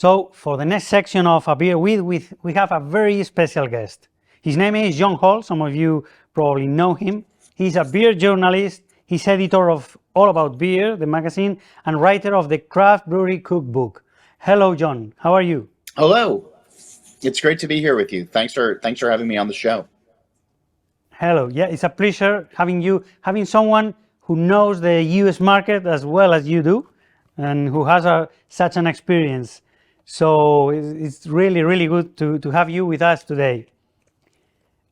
So for the next section of A Beer With, we have a very special guest. His name is Holl. Some of you probably know him. He's a beer journalist. He's editor of All About Beer, the magazine, and writer of the Craft Brewery Cookbook. Hello, John. How are you? Hello. It's great to be here with you. Thanks for having me on the show. Hello. Yeah, it's a pleasure having you, having someone who knows the US market as well as you do and who has such an experience. So it's really, really good to have you with us today.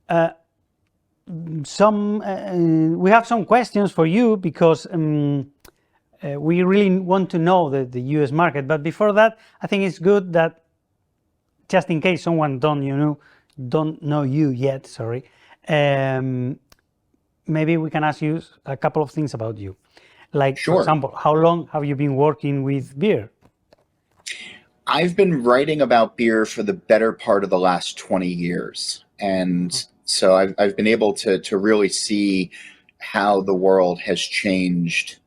We have some questions for you because we really want to know the US market. But before that, I think it's good that just in case someone don't know you yet, sorry, maybe we can ask you a couple of things about you. Like, for Sure. example, how long have you been working with beer? I've been writing about beer for the better part of the last 20 years. And so I've been able to really see how the world has changed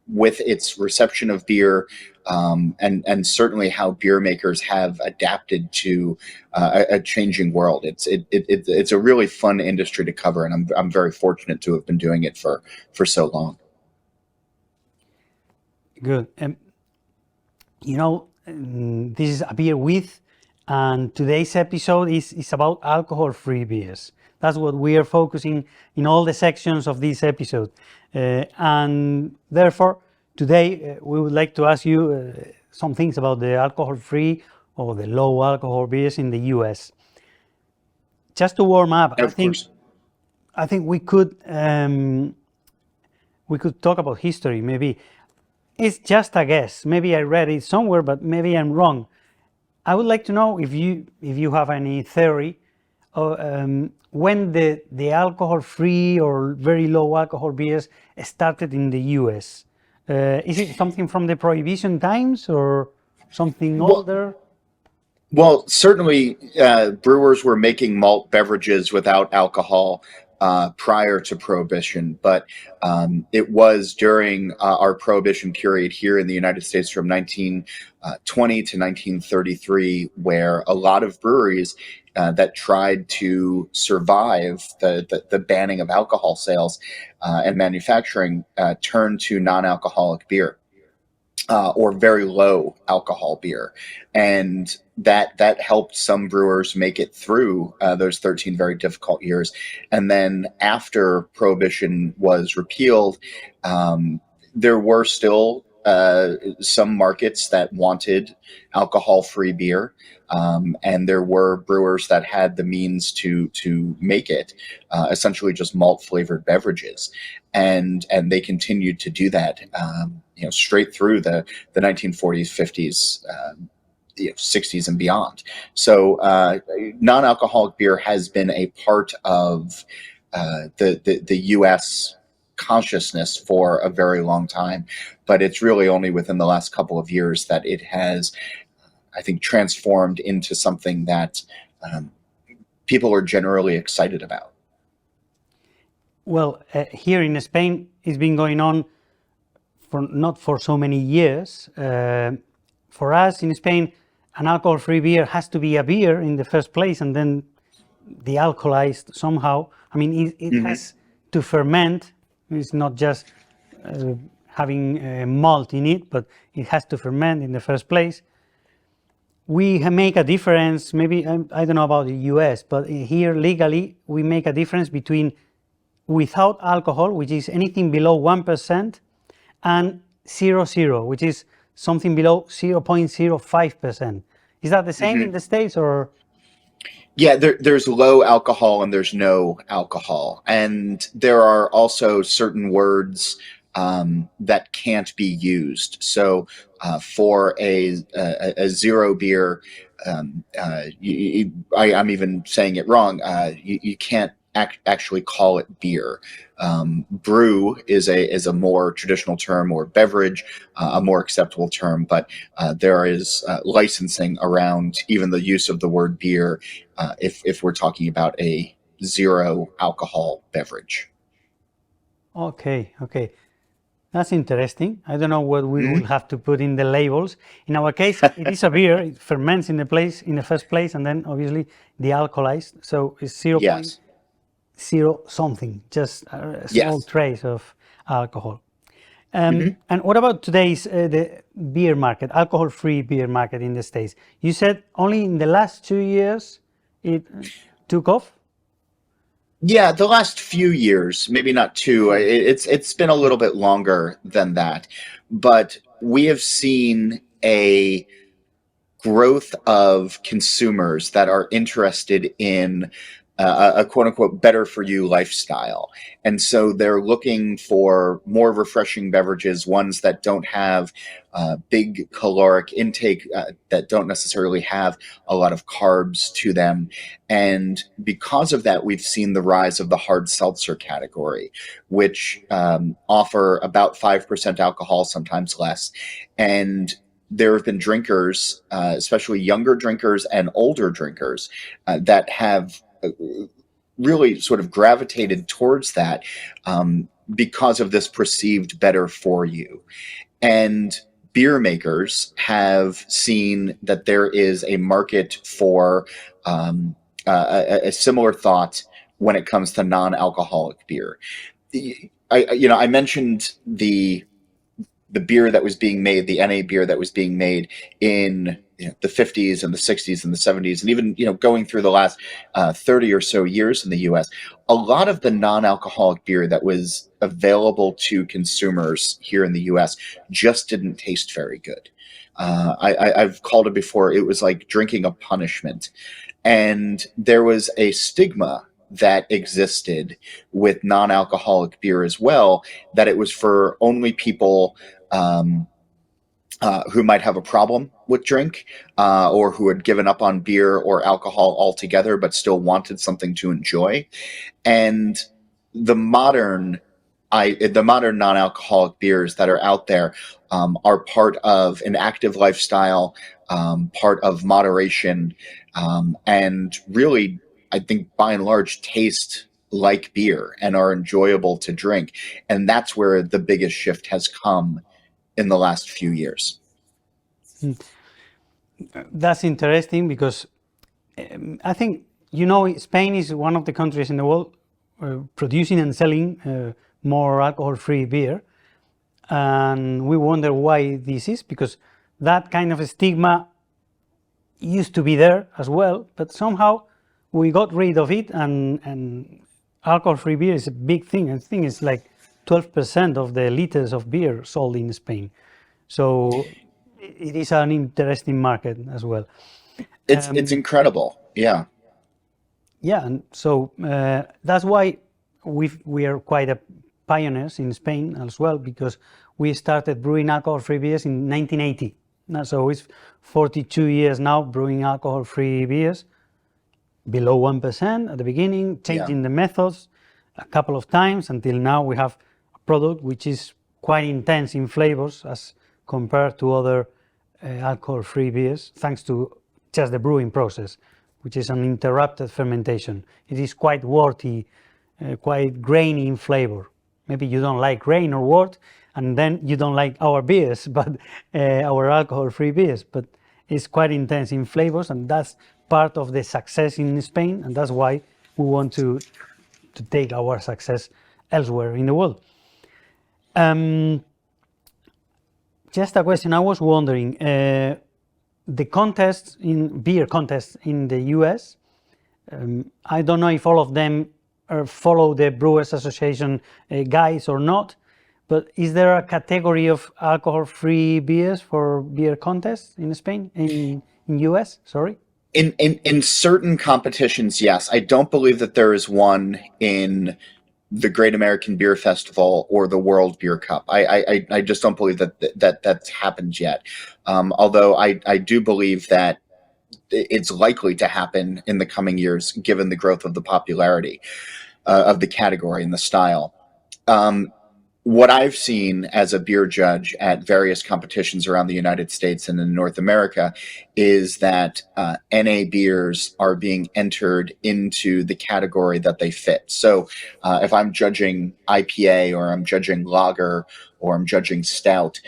with its reception of beer, and certainly how beer makers have adapted to a changing world. It's a really fun industry to cover, and I'm very fortunate to have been doing it for so long. Good. This is A Beer With, and today's episode is about alcohol-free beers. That's what we are focusing in all the sections of this episode. And therefore, today we would like to ask you some things about the alcohol-free or the low alcohol beers in the US. Just to warm up, Of course. I think we could talk about history. Maybe it's just a guess. Maybe I read it somewhere, but maybe I'm wrong. I would like to know if you have any theory when the alcohol-free or very low alcohol beers started in the U.S. Is it something from the Prohibition times or something Well, older? Well, certainly, brewers were making malt beverages without alcohol prior to Prohibition, but it was during our Prohibition period here in the United States from 1920 to 1933 where a lot of breweries that tried to survive the banning of alcohol sales and manufacturing turned to non-alcoholic beer. Or very low alcohol beer, and that helped some brewers make it through those 13 very difficult years. And then after Prohibition was repealed, there were still some markets that wanted alcohol-free beer, and there were brewers that had the means to make it, essentially just malt-flavored beverages, and they continued to do that, straight through the 1940s, 50s. 60s and beyond. So non-alcoholic beer has been a part of the U.S. consciousness for a very long time, but it's really only within the last couple of years that it has, I think, transformed into something that people are generally excited about. Well, here in Spain, it's been going on for not for so many years. For us in Spain, an alcohol-free beer has to be a beer in the first place, and then de-alcoholized somehow. I mean, it Hmm. has to ferment. It's not just having malt in it, but it has to ferment in the first place. We make a difference. Maybe I don't know about the U.S., but here legally we make a difference between without alcohol, which is anything below 1%, and 0.0, which is something below 0.05%. Is that the same in Hmm. the States or? Yeah, there's low alcohol and there's no alcohol, and there are also certain words that can't be used. So, for a zero beer, I'm even saying it wrong. You can't actually call it beer. Brew is a more traditional term, or beverage, a more acceptable term, but there is licensing around even the use of the word beer if we're talking about a zero alcohol beverage. Okay, okay. That's interesting. I don't know what we will Mhm. have to put in the labels. In our case, it is a beer. It ferments in the first place, and then obviously dealcoholized. So it's zero point Yes. zero something, just a small Yes. trace of alcohol. Mhm. And what about today's the beer market, alcohol-free beer market in the States? You said only in the last 2 years it took off. Yeah, the last few years, maybe not two. Few. It's been a little bit longer than that, but we have seen a growth of consumers that are interested in a quote unquote better for you lifestyle. And so they're looking for more refreshing beverages, ones that don't have big caloric intake, that don't necessarily have a lot of carbs to them. And because of that, we've seen the rise of the hard seltzer category, which offer about 5% alcohol, sometimes less. And there have been drinkers, especially younger drinkers and older drinkers, that have really sort of gravitated towards that because of this perceived better for you. And beer makers have seen that there is a market for a similar thought when it comes to non-alcoholic beer. I mentioned the beer that was being made, the NA beer that was being made in the 50s and the 60s and the 70s, and even going through the last 30 or so years in the U.S. A lot of the non-alcoholic beer that was available to consumers here in the U.S. just didn't taste very good. I've called it before. It was like drinking a punishment, and there was a stigma that existed with non-alcoholic beer as well, that it was for only people um, who might have a problem with drink, or who had given up on beer or alcohol altogether but still wanted something to enjoy. And the modern the modern non-alcoholic beers that are out there are part of an active lifestyle, part of moderation, and really, I think by and large, taste like beer and are enjoyable to drink. And that's where the biggest shift has come in the last few years. That's interesting because I think Spain is one of the countries in the world producing and selling more alcohol-free beer, and we wonder why this is because that kind of a stigma used to be there as well, but somehow we got rid of it, and alcohol-free beer is a big thing. I think it's like 12% of the liters of beer sold in Spain. So it is an interesting market as well. It's incredible. Yeah. Yeah, and so that's why we are quite a pioneers in Spain as well, because we started brewing alcohol-free beers in 1980. So it's 42 years now brewing alcohol-free beers, below 1% at the beginning, Yeah. changing the methods a couple of times until now we have a product which is quite intense in flavors as compared to other alcohol-free beers, thanks to just the brewing process, which is an interrupted fermentation. It is quite worty, quite grainy in flavor. Maybe you don't like grain or wort, and then you don't like our beers, but our alcohol-free beers. But it's quite intense in flavors, and that's part of the success in Spain, and that's why we want to take our success elsewhere in the world. Um, just a question. I was wondering, the contests in beer contests in the U.S. I don't know if all of them follow the Brewers Association guides or not, but is there a category of alcohol-free beers for beer contests in Spain, in US? Sorry. In certain competitions, yes. I don't believe that there is one in the Great American Beer Festival or the World Beer Cup. I just don't believe that's happened yet. Although I do believe that it's likely to happen in the coming years, given the growth of the popularity of the category and the style. Um, what I've seen as a beer judge at various competitions around the United States and in North America is that NA beers are being entered into the category that they fit. So if I'm judging IPA or I'm judging lager or I'm judging stout,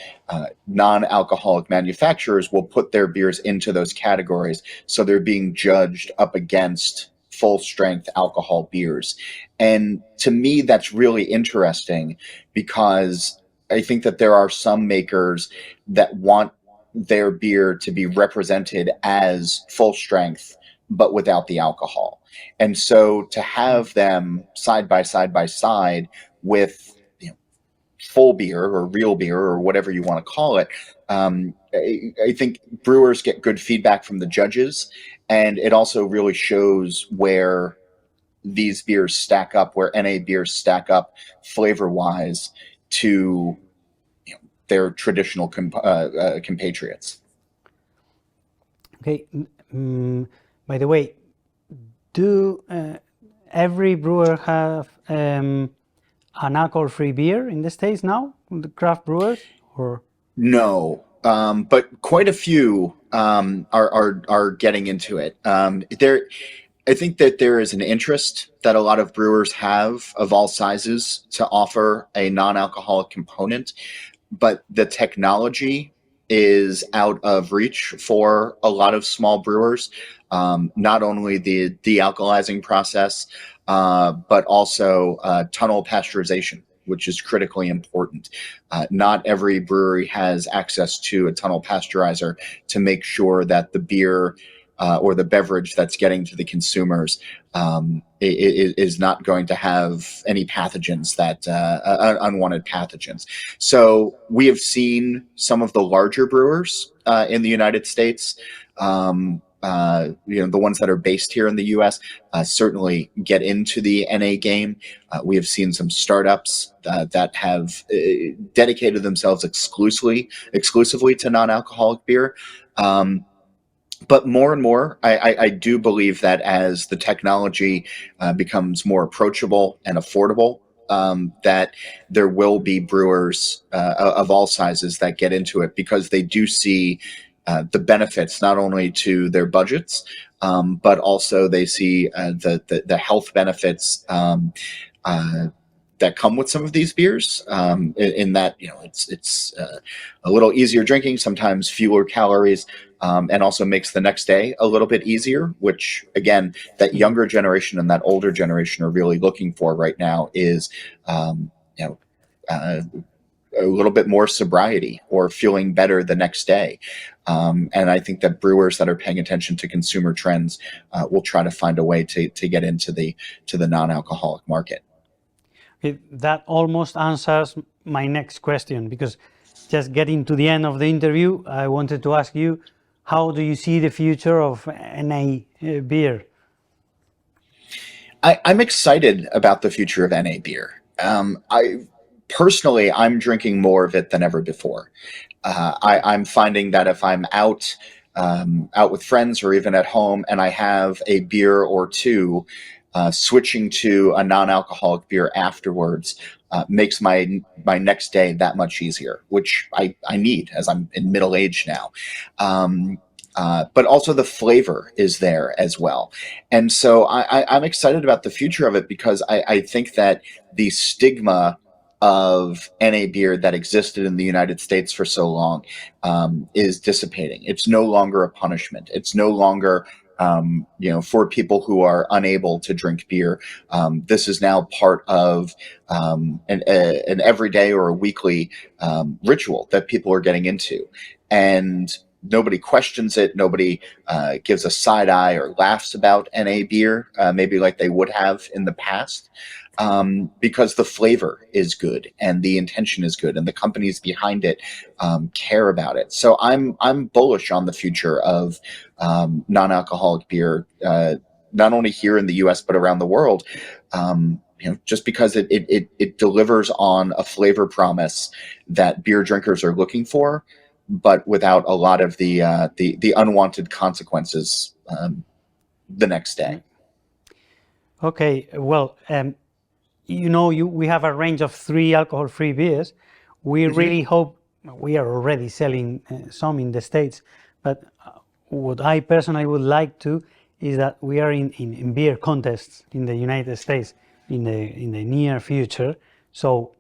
non-alcoholic manufacturers will put their beers into those categories. So they're being judged up against full strength alcohol beers. And to me, that's really interesting because I think that there are some makers that want their beer to be represented as full strength, but without the alcohol. And so to have them side by side with full beer or real beer or whatever you want to call it, I think brewers get good feedback from the judges, and it also really shows where these beers stack up, where NA beers stack up flavor wise to their traditional compatriots. Okay. By the way, do every brewer have an alcohol-free beer in the States now, the craft brewers? Or No, but quite a few are getting into it. I think that there is an interest that a lot of brewers have of all sizes to offer a non-alcoholic component, but the technology is out of reach for a lot of small brewers. Not only the dealcoholizing process, but also tunnel pasteurization, which is critically important. Not every brewery has access to a tunnel pasteurizer to make sure that the beer or the beverage that's getting to the consumers is not going to have any pathogens that unwanted pathogens. So we have seen some of the larger brewers in the United States. The ones that are based here in the U.S. Certainly get into the NA game. We have seen some startups that have dedicated themselves exclusively to non-alcoholic beer. But more and more, I do believe that as the technology becomes more approachable and affordable, that there will be brewers of all sizes that get into it because they do see the benefits not only to their budgets, but also they see the health benefits that come with some of these beers. In that it's a little easier drinking, sometimes fewer calories, and also makes the next day a little bit easier. Which again, that younger generation and that older generation are really looking for right now is a little bit more sobriety or feeling better the next day. And I think that brewers that are paying attention to consumer trends will try to find a way to get into the non-alcoholic market. that almost answers my next question, because just getting to the end of the interview, I wanted to ask you, how do you see the future of NA beer? I'm excited about the future of NA beer. I'm drinking more of it than ever before. I'm finding that if I'm out with friends or even at home and I have a beer or two, switching to a non-alcoholic beer afterwards makes my next day that much easier, which I need as I'm in middle age now. But also the flavor is there as well. And so I'm excited about the future of it because I think that the stigma of NA beer that existed in the United States for so long is dissipating. It's no longer a punishment. It's no longer for people who are unable to drink beer. This is now part of an everyday or a weekly ritual that people are getting into. And nobody questions it. Nobody gives a side eye or laughs about NA beer, maybe like they would have in the past, because the flavor is good and the intention is good and the companies behind it care about it. So I'm bullish on the future of non-alcoholic beer, not only here in the U.S. but around the world. Just because it delivers on a flavor promise that beer drinkers are looking for, but without a lot of the unwanted consequences the next day. Okay, well, we have a range of 3 alcohol-free beers. We really hope we are already selling some in the States, but what I personally would like to is that we are in beer contests in the United States in the near future. So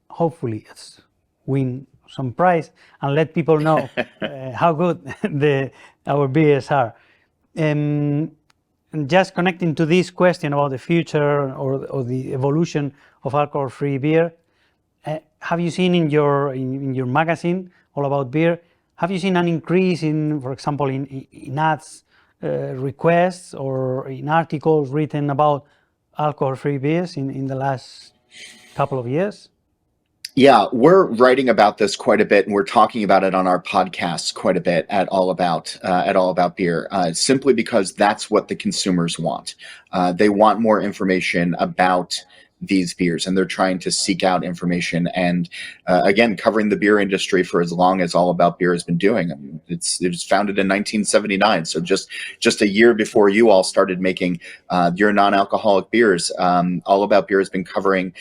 hopefully it's win some prize and let people know how good our beers are. And just connecting to this question about the future or the evolution of alcohol-free beer, have you seen in your magazine all about beer? Have you seen an increase in, for example, in ads requests or in articles written about alcohol-free beers in the last couple of years? Yeah, we're writing about this quite a bit, and we're talking about it on our podcasts quite a bit at All About Beer. Simply because that's what the consumers want. They want more information about these beers, and they're trying to seek out information. And again, covering the beer industry for as long as All About Beer has been doing. I mean, it was founded in 1979, so just a year before you all started making your non-alcoholic beers. All About Beer has been covering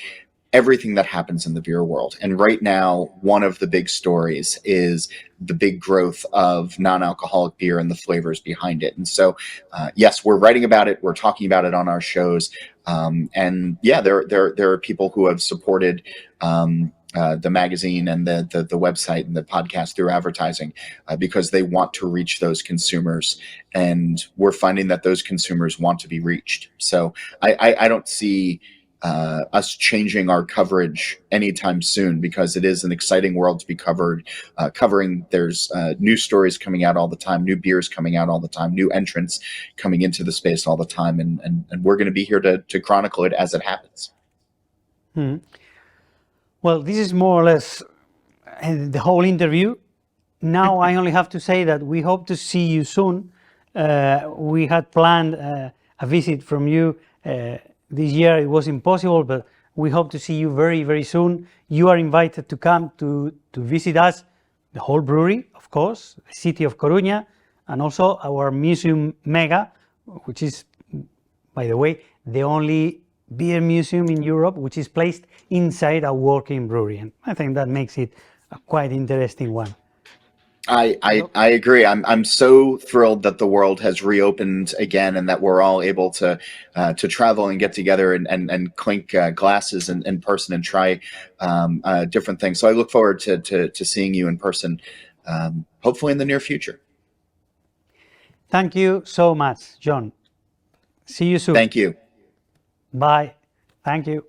everything that happens in the beer world. And right now, one of the big stories is the big growth of non-alcoholic beer and the flavors behind it. And so, yes, we're writing about it. We're talking about it on our shows. And yeah, there are people who have supported the magazine and the website and the podcast through advertising because they want to reach those consumers. And we're finding that those consumers want to be reached. So I don't see us changing our coverage anytime soon, because it is an exciting world to be covering. There's new stories coming out all the time, new beers coming out all the time, new entrants coming into the space all the time, and we're going to be here to chronicle it as it happens. Well, this is more or less the whole interview. Now I only have to say that we hope to see you soon. We had planned a visit from you this year. It was impossible, but we hope to see you very, very soon. You are invited to come to visit us, the Holl brewery, of course, the city of Coruña, and also our Museum Mega, which is, by the way, the only beer museum in Europe which is placed inside a working brewery. And I think that makes it a quite interesting one. I agree. I'm so thrilled that the world has reopened again, and that we're all able to travel and get together and clink glasses in person and try different things. So I look forward to seeing you in person, hopefully in the near future. Thank you so much, John. See you soon. Thank you. Bye. Thank you.